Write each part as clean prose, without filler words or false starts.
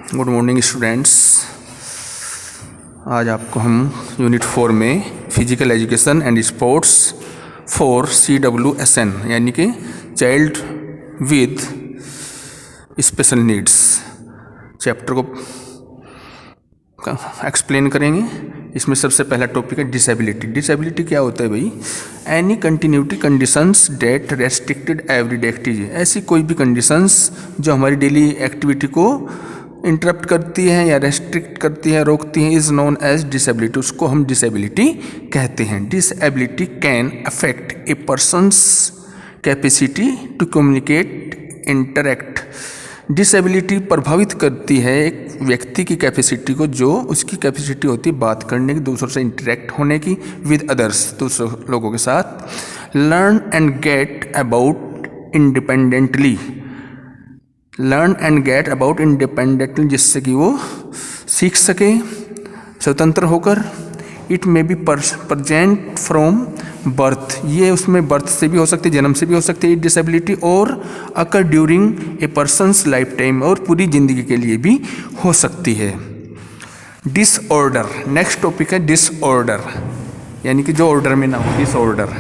Good morning students. आज आपको हम यूनिट 4 में physical education and sports for CWSN यानी कि child with special needs chapter को एक्सप्लेन करेंगे। इसमें सबसे पहला टॉपिक है डिसेबिलिटी। डिसेबिलिटी क्या होता है भाई? Any continuity conditions that restricted everyday activity. ऐसी कोई भी कंडीशंस जो हमारी डेली एक्टिविटी को इंटरप्ट करती हैं या रेस्ट्रिक्ट करती हैं, रोकती हैं, इज़ नोन एज डिसेबिलिटी। उसको हम डिसेबिलिटी कहते हैं। Disability can affect a person's capacity to communicate, interact. Disability प्रभावित करती है एक व्यक्ति की कैपेसिटी को, जो उसकी कैपेसिटी होती है बात करने की, दूसरों से इंटरैक्ट होने की, विद अदर्स, दूसरे लोगों के साथ। Learn and get about independently, learn and get about independently, जिससे कि वो सीख सके स्वतंत्र होकर। It may be present from birth, ये उसमें बर्थ से भी हो सकती है, जन्म से भी हो सकती है डिसेबिलिटी, और occur during a person's life time, और पूरी जिंदगी के लिए भी हो सकती है। डिसऑर्डर, नेक्स्ट टॉपिक है डिसऑर्डर, यानी कि जो ऑर्डर में ना हो, disorder.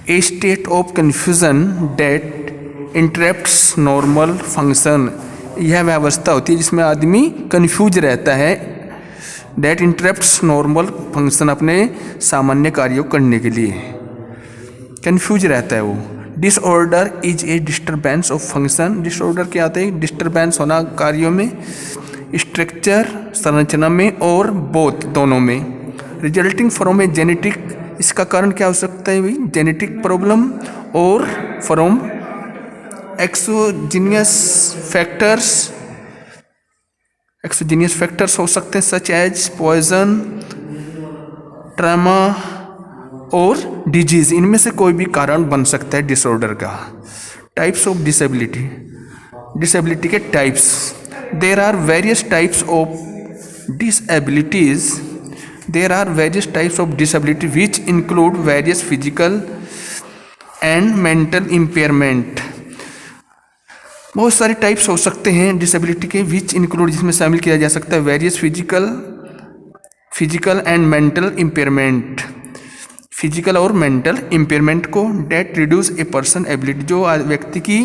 A state of confusion that interrupts normal function, यह व्यवस्था होती है जिसमें आदमी कन्फ्यूज रहता है, डेट इंटरप्ट्स नॉर्मल फंक्शन, अपने सामान्य कार्यों करने के लिए कन्फ्यूज रहता है वो। Disorder is a disturbance of function, disorder क्या आता है? डिस्टर्बेंस होना कार्यों में, स्ट्रक्चर संरचना में, और बोथ दोनों में। रिजल्टिंग फ्रॉम ए जेनेटिक, इसका कारण क्या हो सकता है भाई? जेनेटिक प्रॉब्लम, और from exogenous factors, exogenous factors हो सकते हैं सच एज पॉइजन, ट्रामा और डिजीज। इनमें से कोई भी कारण बन सकता है डिसऑर्डर का। टाइप्स ऑफ डिसेबिलिटी, डिसेबिलिटी के types. There are various types of disabilities, there are various types of disability which include various physical and mental impairment. बहुत सारे टाइप्स हो सकते हैं डिसेबिलिटी के, विच इंक्लूड, जिसमें शामिल किया जा सकता है various physical and mental impairment, physical और मेंटल इम्पेयरमेंट को। That reduce a person ability, जो व्यक्ति की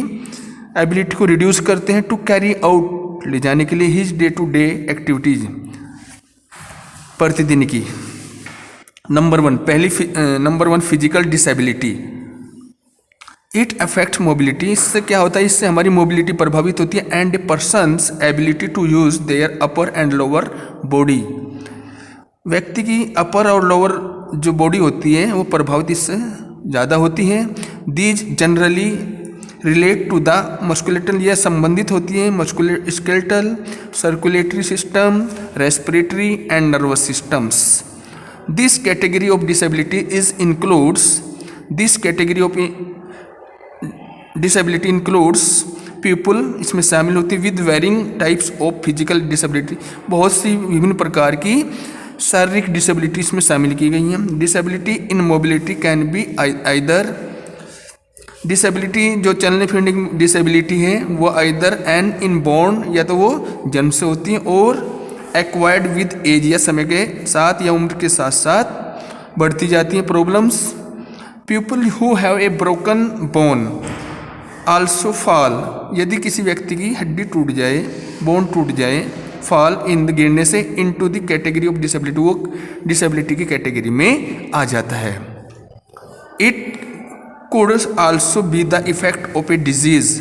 एबिलिटी को रिड्यूस करते हैं टू कैरी आउट, ले जाने के लिए, his day to day activities, प्रतिदिन की। Number one physical disability. It affects mobility, इससे क्या होता है? इससे हमारी मोबिलिटी प्रभावित होती है। And a person's ability to use their upper and lower body, व्यक्ति की अपर और लोअर जो बॉडी होती है वो प्रभावित इससे ज़्यादा होती है। These generally relate to the musculoskeletal, यह संबंधित होती है musculoskeletal, circulatory system, respiratory and nervous systems. This category of disability is includes, this category of disability includes people, इसमें शामिल होती है with varying types of physical disability, बहुत सी विभिन्न प्रकार की शारीरिक डिसेबिलिटी इसमें शामिल की गई हैं। Disability in mobility can be either, disability जो चलने फिरने की डिसेबिलिटी है वो आइदर एन इन बोर्न, या तो वो जन्म से होती है, और एक्वायर्ड विद एज, या समय के साथ या उम्र के साथ साथ बढ़ती जाती हैं problems. People who have a broken bone also fall, यदि किसी व्यक्ति की हड्डी टूट जाए, बोन टूट जाए, फॉल इन गिरने से, into the category of disability, वो डिसेबिलिटी की कैटेगरी में आ जाता है। It could also be the effect of a disease,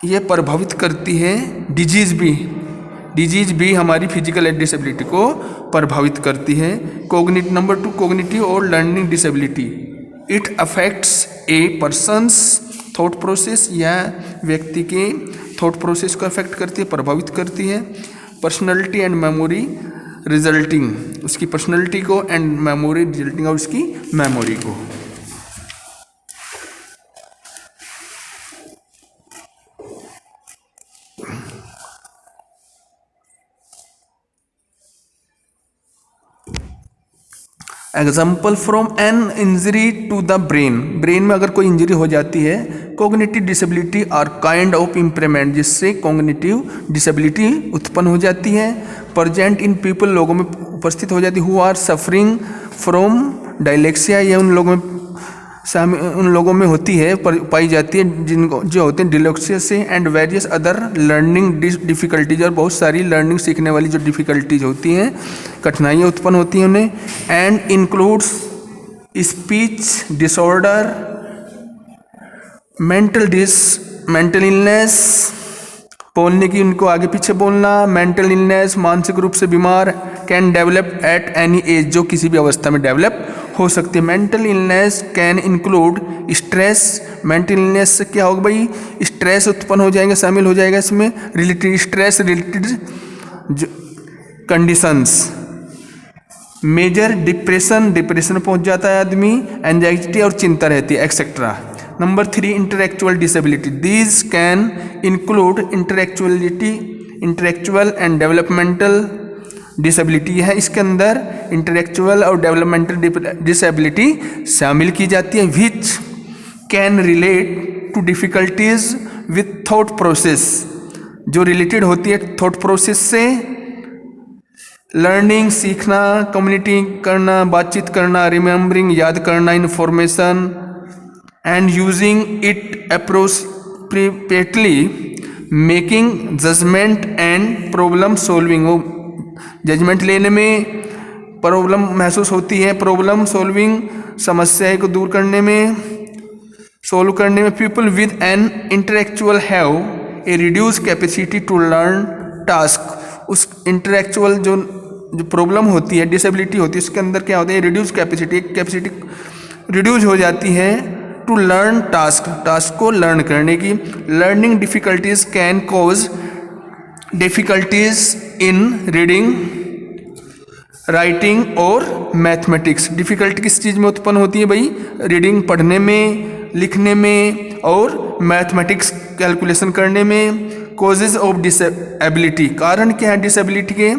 ये प्रभावित करती है डिजीज भी हमारी फिजिकल डिसेबिलिटी को प्रभावित करती है। नंबर 2 कोग्निटिव और learning disability. It affects A persons thought process, यह व्यक्ति के थॉट प्रोसेस को अफेक्ट करती है, प्रभावित करती है। पर्सनैलिटी एंड मेमोरी रिजल्टिंग, उसकी पर्सनैलिटी को, एंड मेमोरी रिजल्टिंग, और उसकी मेमोरी को। Example from an injury to the brain, brain में अगर कोई इंजरी हो जाती है cognitive disability are kind of impairment, जिससे कॉग्निटिव डिसेबिलिटी उत्पन्न हो जाती है, प्रेजेंट इन पीपल, लोगों में उपस्थित हो जाती है, who are suffering from dyslexia, यह उन लोगों में होती है, पाई जाती है जिनको जो होते हैं डिलेक्सिया से, and various other learning difficulties, और बहुत सारी लर्निंग सीखने वाली जो डिफ़िकल्टीज होती हैं, कठिनाइयाँ उत्पन्न होती हैं उन्हें, and includes speech disorder, mental illness, बोलने की उनको आगे पीछे बोलना, मेंटल इलनेस, मानसिक रूप से बीमार, can develop at any as, जो किसी भी अवस्था में डेवलप हो सकती है। Mental illness can include stress, mental illness से क्या होगा भाई, स्ट्रेस उत्पन्न हो जाएंगे, शामिल हो जाएगा इसमें, related stress related conditions, major depression, depression पहुंच जाता है आदमी, एंजाइटी और चिंता रहती है, etcetera. Number 3 intellectual disability, these can include intellectual and developmental disability है, इसके अंदर इंटेलेक्चुअल और डेवलपमेंटल डिसेबिलिटी शामिल की जाती है, which can relate to difficulties with thought process, जो रिलेटेड होती है थॉट प्रोसेस से, लर्निंग सीखना, कम्युनिकेट करना, बातचीत करना, रिमेम्बरिंग याद करना information, and using it appropriately, making judgment and problem solving, judgment लेने में प्रॉब्लम महसूस होती है, प्रॉब्लम सॉल्विंग, समस्या को दूर करने में, सोल्व करने में। People with an intellectual have a reduce capacity to learn task, उस इंटेलेक्चुअल जो प्रॉब्लम होती है, डिसेबिलिटी होती है, उसके अंदर क्या होता है, रिड्यूस कैपेसिटी, कैपेसिटी रिड्यूस हो जाती है टू लर्न टास्क को लर्न करने की। Learning difficulties can cause difficulties in reading, writing और मैथमेटिक्स। डिफ़िकल्टी किस चीज़ में उत्पन्न होती है भाई, रीडिंग पढ़ने में, लिखने में, और मैथमेटिक्स कैलकुलेशन करने में। कॉजेज ऑफ डिसेबिलिटी, कारण क्या है डिसेबिलिटी के,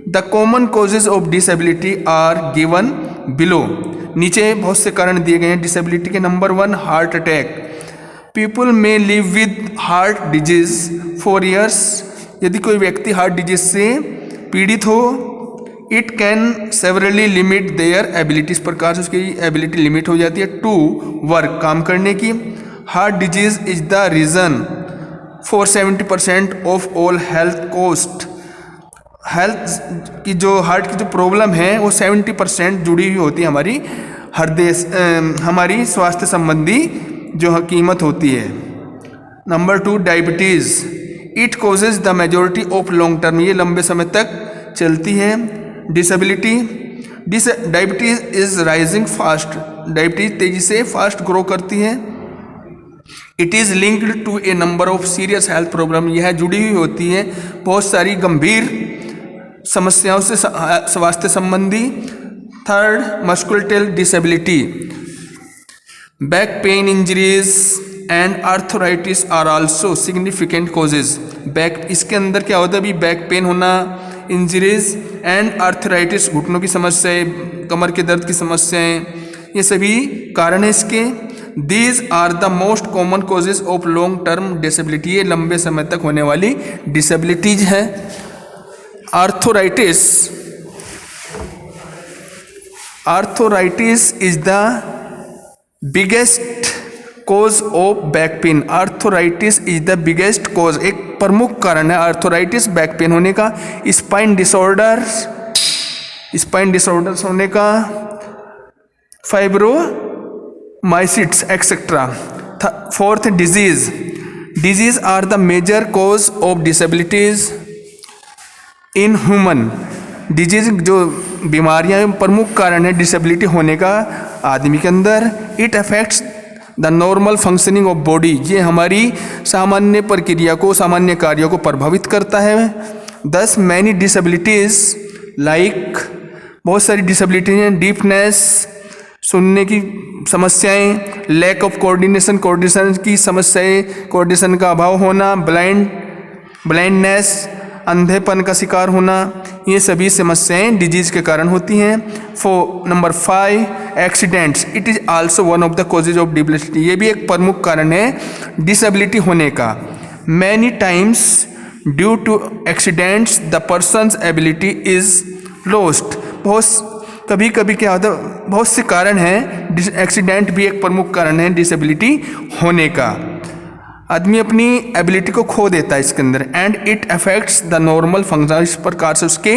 the common causes of disability are given below, नीचे बहुत से कारण दिए गए हैं डिसेबिलिटी के। Number 1 heart attack, people may live with heart disease for years, यदि कोई व्यक्ति हार्ट डिजीज से पीड़ित हो, it can severely limit their ability, इस प्रकार से उसकी एबिलिटी लिमिट हो जाती है टू वर्क, काम करने की। Heart disease is the reason for 70% of all health cost, health की जो हार्ट की जो प्रॉब्लम है वो 70% जुड़ी हुई होती है हमारी हमारी स्वास्थ्य संबंधी जो कीमत होती है। Number 2 diabetes, it causes the majority of long term, ये लंबे समय तक चलती है disability. Diabetes is rising fast, diabetes तेज़ी से फास्ट ग्रो करती है। It is linked to a number of serious health problem, यह जुड़ी हुई होती है बहुत सारी गंभीर समस्याओं से स्वास्थ्य संबंधी। 3 muscular disability, back pain, injuries and arthritis are also significant causes. Back, इसके अंदर क्या होता है अभी, बैक पेन होना, इंजरीज एंड आर्थराइटिस, घुटनों की समस्याएं, कमर के दर्द की समस्याएं, ये सभी कारण है इसके। These are the most common causes of long term disability, ये लंबे समय तक होने वाली डिसेबिलिटीज है। Arthritis, arthritis is the biggest cause of back pain, arthritis is the biggest cause, एक प्रमुख कारण है आर्थराइटिस बैक पेन होने का। स्पाइन डिसऑर्डर्स, स्पाइन डिसऑर्डर्स होने का, fibromyositis etcetera. 4th disease, disease are the major cause of disabilities in human, disease जो बीमारियां प्रमुख कारण है डिसेबिलिटी होने का आदमी के अंदर। It affects the normal functioning of body, ये हमारी सामान्य प्रक्रिया को, सामान्य कार्यों को प्रभावित करता है। 10 मैनी डिसेबिलिटीज लाइक, बहुत सारी डिसेबिलिटीज हैं, डीफनेस, सुनने की समस्याएं, लैक ऑफ कोऑर्डिनेशन, कोऑर्डिनेशन की समस्याएं, कोऑर्डिनेशन का अभाव होना, ब्लाइंडनेस, अंधेपन का शिकार होना, ये सभी समस्याएं डिजीज के कारण होती हैं। Number 5 accidents, it is also one of the causes of disability, ये भी एक प्रमुख कारण है डिसेबिलिटी होने का। Many times due to accidents the person's ability is lost, कभी कभी क्या होता है, बहुत से कारण हैं, एक्सीडेंट भी एक प्रमुख कारण है डिसेबिलिटी होने का। आदमी अपनी एबिलिटी को खो देता है इसके अंदर। And it affects the normal function, इस प्रकार से उसके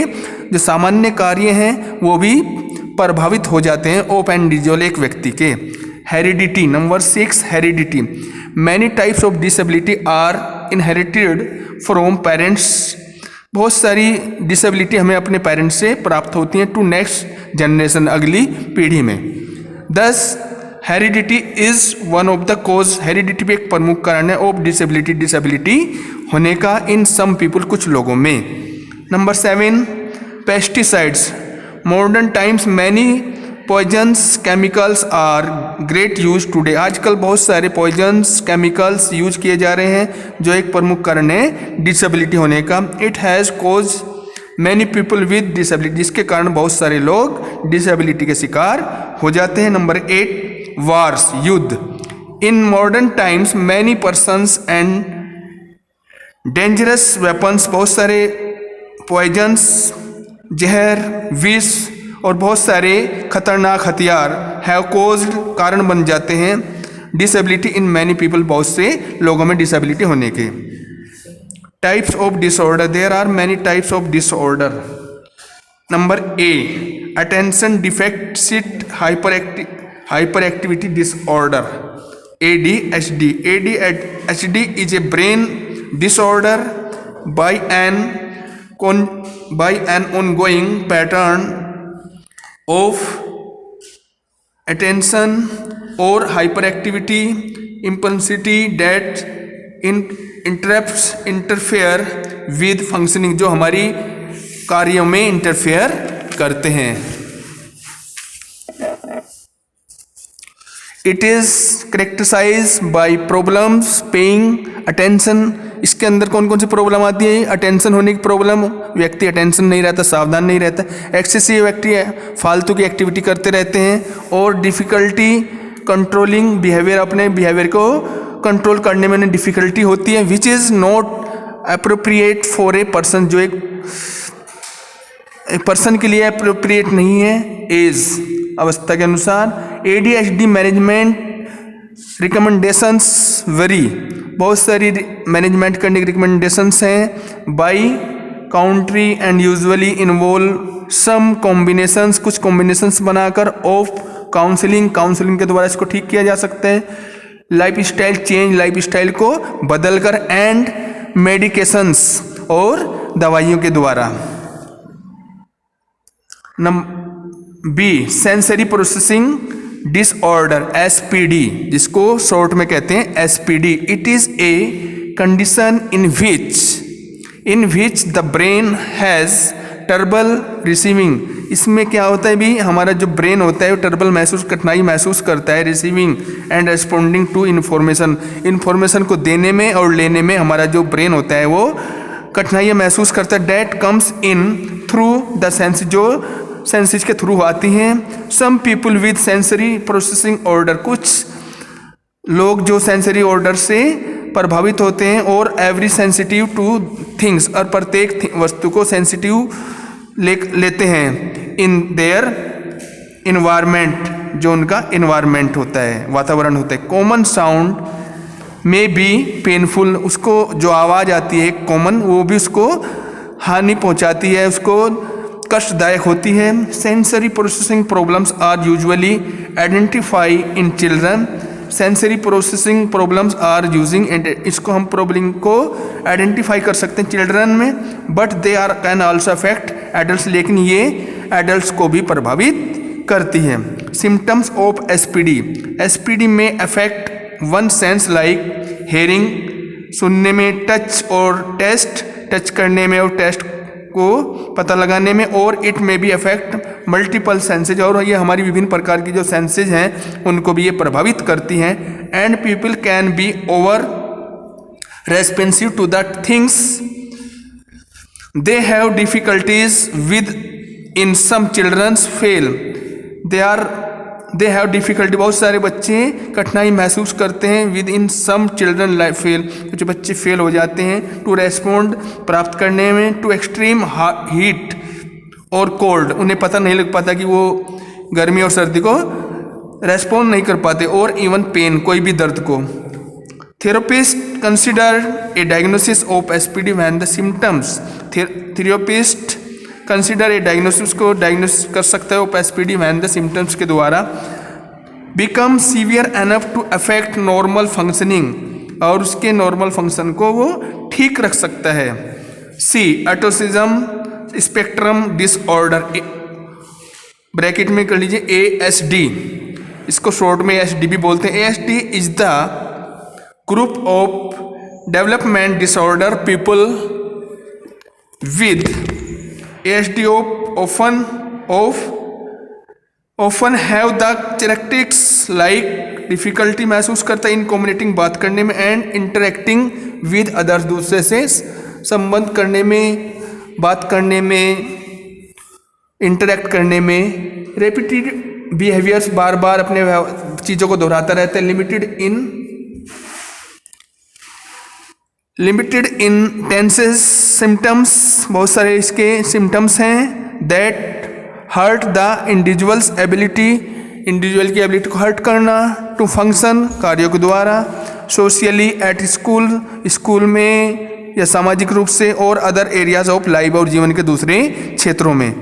जो सामान्य कार्य हैं वो भी प्रभावित हो जाते हैं ऑफ इंडिविजुअल, एक व्यक्ति के। Heredity, number 6 heredity, many types of disability are inherited from parents, बहुत सारी डिसेबिलिटी हमें अपने पेरेंट्स से प्राप्त होती हैं टू नेक्स्ट जनरेशन, अगली पीढ़ी में। 10 heredity is one of the cause, heredity भी एक प्रमुख कारण है ऑफ डिसेबिलिटी होने का इन सम पीपुल, कुछ लोगों में। Number 7 pesticides, modern times many poisons chemicals are great use today, आजकल बहुत सारे पॉइजन्स केमिकल्स यूज किए जा रहे हैं जो एक प्रमुख कारण है डिसेबिलिटी होने का। It has cause many people with disability, जिसके कारण बहुत सारे लोग डिसेबिलिटी के शिकार हो जाते हैं। नंबर 8 वार्स, युद्ध, in modern times many persons and dangerous weapons, बहुत सारे पॉइजन्स, जहर, विष और बहुत सारे खतरनाक हथियार हैव कॉज्ड, कारण बन जाते हैं डिसेबिलिटी इन मैनी पीपल, बहुत से लोगों में डिसेबिलिटी होने के। Types of disorder, there are many types of disorder. Number A attention defect hyperactivity disorder, ADHD, ADHD is a brain disorder by an ongoing pattern of attention or hyperactivity, impulsivity that interfere with functioning, जो हमारी कार्यों में interfere करते हैं। It is characterize by problems paying attention, इसके अंदर कौन कौन सी प्रॉब्लम आती है? अटेंशन होने की प्रॉब्लम, व्यक्ति अटेंशन नहीं रहता, सावधान नहीं रहता, एक्सेसिव व्यक्ति फालतू की एक्टिविटी करते रहते हैं, और डिफ़िकल्टी कंट्रोलिंग बिहेवियर, अपने बिहेवियर को कंट्रोल करने में डिफ़िकल्टी होती है, which is not appropriate for a person, जो एक पर्सन के लिए अप्रोप्रिएट नहीं है एज, अवस्था के अनुसार। ADHD मैनेजमेंट रिकमेंडेशंस वेरी, बहुत सारी मैनेजमेंट करने की रिकमेंडेशंस हैं by country and usually involve some combinations, कुछ कॉम्बिनेशंस बनाकर ऑफ काउंसलिंग के द्वारा इसको ठीक किया जा सकता है, lifestyle change, lifestyle को बदलकर, एंड मेडिकेशंस और दवाइयों के द्वारा। B sensory processing disorder SPD, जिसको शॉर्ट में कहते हैं SPD। It is a condition in which the brain has trouble receiving, इसमें क्या होता है भी, हमारा जो ब्रेन होता है वो कठिनाई महसूस करता है receiving and responding to information को देने में और लेने में, हमारा जो ब्रेन होता है वो कठिनाइयाँ महसूस करता है। That comes in through the sense, जो सेंसेस के थ्रू आती हैं। Some people with sensory processing order, कुछ लोग जो सेंसरी ऑर्डर से प्रभावित होते हैं, और एवरी सेंसिटिव टू थिंग्स, और प्रत्येक वस्तु को सेंसिटिव लेते हैं इन देयर इन्वायरमेंट, जो उनका इन्वायरमेंट होता है, वातावरण होता है। कॉमन साउंड में बी पेनफुल, उसको जो आवाज़ आती है कॉमन, वो भी उसको हानि पहुंचाती है, उसको कष्टदायक होती है। Sensory processing problems are usually identify in children, sensory processing problems are using, इसको हम प्रॉब्लम को आइडेंटिफाई कर सकते हैं चिल्ड्रन में, but they are can also affect adults, लेकिन ये एडल्ट्स को भी प्रभावित करती है। Symptoms of SPD may affect one sense like hearing, सुनने में, टच और टेस्ट, टच करने में और टेस्ट को पता लगाने में, और इट में भी अफेक्ट मल्टीपल सेंसेज, और ये हमारी विभिन्न प्रकार की जो सेंसेज हैं उनको भी ये प्रभावित करती हैं। And people can be over responsive to the things, they have difficulties within some childrens fail, they have difficulty, बहुत सारे बच्चे कठिनाई महसूस करते हैं within some children life fail, कुछ बच्चे फेल हो जाते हैं, टू रेस्पॉन्ड प्राप्त करने में, टू एक्सट्रीम हीट और कोल्ड, उन्हें पता नहीं लग पाता कि वो गर्मी और सर्दी को रेस्पॉन्ड नहीं कर पाते, और इवन पेन, कोई भी दर्द को। Therapist consider a diagnosis of SPD when the symptoms, therapist consider a diagnosis को डायग्नोसिस कर सकता है of SPD when the symptoms के द्वारा become severe enough to affect normal functioning, और उसके नॉर्मल फंक्शन को वो ठीक रख सकता है। सी ऑटिज्म स्पेक्ट्रम डिसऑर्डर, ब्रैकेट में कर लीजिए ASD, इसको शॉर्ट में ASD भी बोलते हैं। ASD is the group of development disorder people with ASD often have the characteristics like difficulty महसूस करता है इन कम्युनिकेटिंग, बात करने में, एंड इंटरेक्टिंग विद अदर्स, दूसरे से संबंध करने में, बात करने में, इंटरेक्ट करने में, रेपिटेड बिहेवियर्स, बार बार अपने चीज़ों को दोहराता रहता है, लिमिटेड इन टेंसेस सिम्टम्स, बहुत सारे इसके सिम्टम्स हैं, that hurt the individual's ability, individual की एबिलिटी को हर्ट करना, टू फंक्शन, कार्यों के द्वारा, सोशली एट स्कूल, स्कूल में या सामाजिक रूप से, और अदर एरियाज ऑफ लाइफ, और जीवन के दूसरे क्षेत्रों में।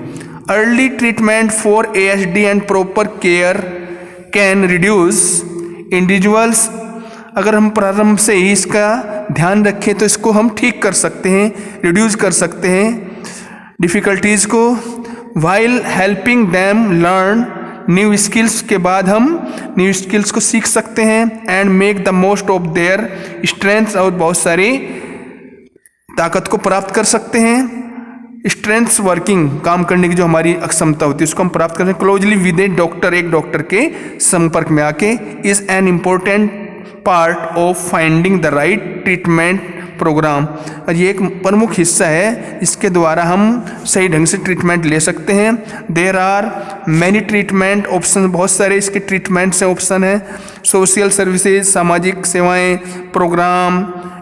Early treatment for ASD and proper care can reduce individuals, अगर हम प्रारंभ से ही इसका ध्यान रखें तो इसको हम ठीक कर सकते हैं, रिड्यूस कर सकते हैं डिफ़िकल्टीज़ को, while helping them learn new skills, के बाद हम न्यू स्किल्स को सीख सकते हैं, and make the most of their strengths, और बहुत सारी ताकत को प्राप्त कर सकते हैं। स्ट्रेंथ्स वर्किंग, काम करने की जो हमारी अक्षमता होती है उसको हम प्राप्त करते हैं। क्लोजली विद ए डॉक्टर, एक डॉक्टर के संपर्क में आके, is an important part of finding the right treatment program, और ये एक प्रमुख हिस्सा है, इसके द्वारा हम सही ढंग से ट्रीटमेंट ले सकते हैं। There are many treatment option, बहुत सारे इसके ट्रीटमेंट से ऑप्शन हैं, सोशल सर्विसेज, सामाजिक सेवाएं, program,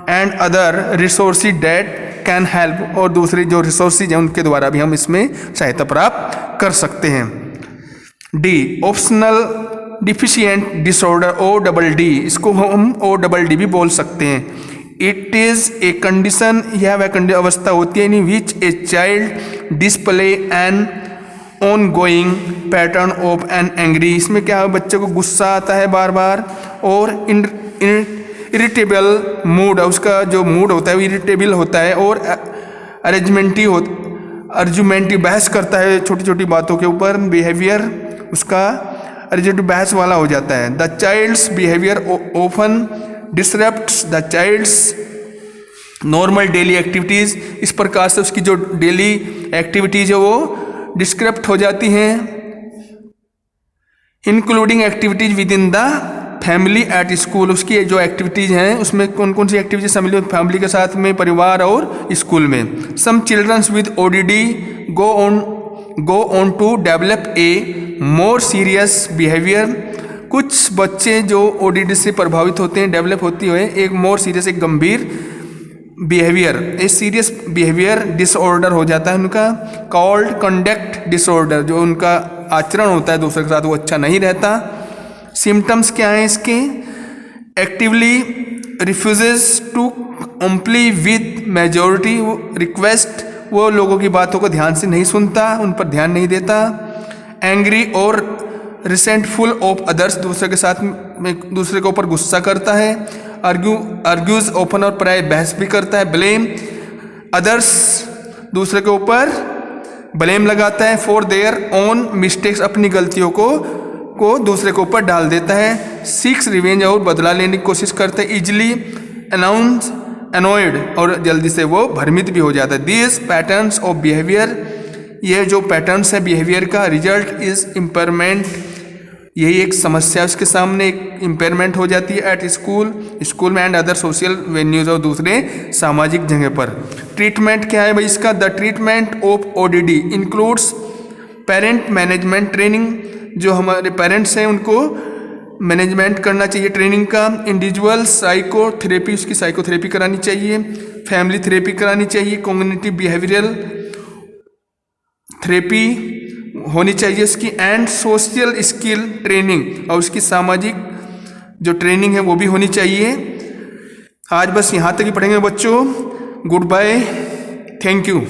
and other resources that can help, और दूसरे जो रिसोर्सेज हैं उनके द्वारा भी हम इसमें सहायता प्राप्त कर सकते हैं। D optional deficient disorder, ODD, इसको हम ODD भी बोल सकते हैं। इट इज़ ए कंडीशन, यह वह अवस्था होती है in which a child display an ongoing pattern of an angry, इसमें क्या है, बच्चे को गुस्सा आता है बार बार, और इरिटेबल मूड, उसका जो मूड होता है वो इरिटेबल होता है, और अर्जुमेंटिव, बहस करता है छोटी छोटी बातों के ऊपर, बिहेवियर उसका अर्जेंट बहस वाला हो जाता है। The child's behaviour often disrupts the child's normal daily activities, इस प्रकार से उसकी जो डेली एक्टिविटीज़ है वो डिस्क्रप्ट हो जाती हैं, including activities with in the family at school, उसकी जो एक्टिविटीज़ हैं उसमें कौन कौन सी एक्टिविटीज शामिल फैमिली के साथ में, परिवार और स्कूल में। Some childrens with ODD go on to develop a more serious behaviour, कुछ बच्चे जो ODD से प्रभावित होते हैं, डेवलप होती हुए एक मोर सीरियस, एक गंभीर behaviour, a serious behaviour disorder हो जाता है उनका, कॉल्ड कंडक्ट डिसऑर्डर, जो उनका आचरण होता है दूसरे के साथ वो अच्छा नहीं रहता। सिम्टम्स क्या हैं इसके, actively refuses to comply with majority request, वो लोगों की बातों को ध्यान से नहीं सुनता, उन पर ध्यान नहीं देता। एंग्री और रिसेंटफुल ऑफ अदर्स, दूसरे के साथ में दूसरे के ऊपर गुस्सा करता है। आर्ग्यूज ओपन, और प्राय बहस भी करता है। ब्लेम अदर्स, दूसरे के ऊपर ब्लेम लगाता है। फॉर देयर ओन मिस्टेक्स, अपनी गलतियों को दूसरे के ऊपर डाल देता है। सीक्स रिवेंज, और बदला लेने की कोशिश करता है। इजली अनॉयड, और जल्दी से वो भ्रमित भी हो जाता है। दिस पैटर्न्स ऑफ बिहेवियर, ये जो पैटर्न्स है बिहेवियर का, रिजल्ट इज इम्पेयरमेंट, यही एक समस्या उसके सामने, एक इम्पेयरमेंट हो जाती है एट स्कूल में एंड अदर सोशल वेन्यूज और दूसरे सामाजिक जगह पर। ट्रीटमेंट क्या है भाई इसका? The treatment of ODD includes parent management training, जो हमारे पेरेंट्स हैं उनको मैनेजमेंट करना चाहिए ट्रेनिंग का। इंडिविजुअल साइकोथेरेपी, उसकी साइकोथेरेपी करानी चाहिए। फैमिली थेरेपी करानी चाहिए। कॉग्निटिव बिहेवियरल थेरेपी होनी चाहिए उसकी। एंड सोशल स्किल ट्रेनिंग, और उसकी सामाजिक जो ट्रेनिंग है वो भी होनी चाहिए। आज बस यहाँ तक ही पढ़ेंगे बच्चों। Goodbye, thank you.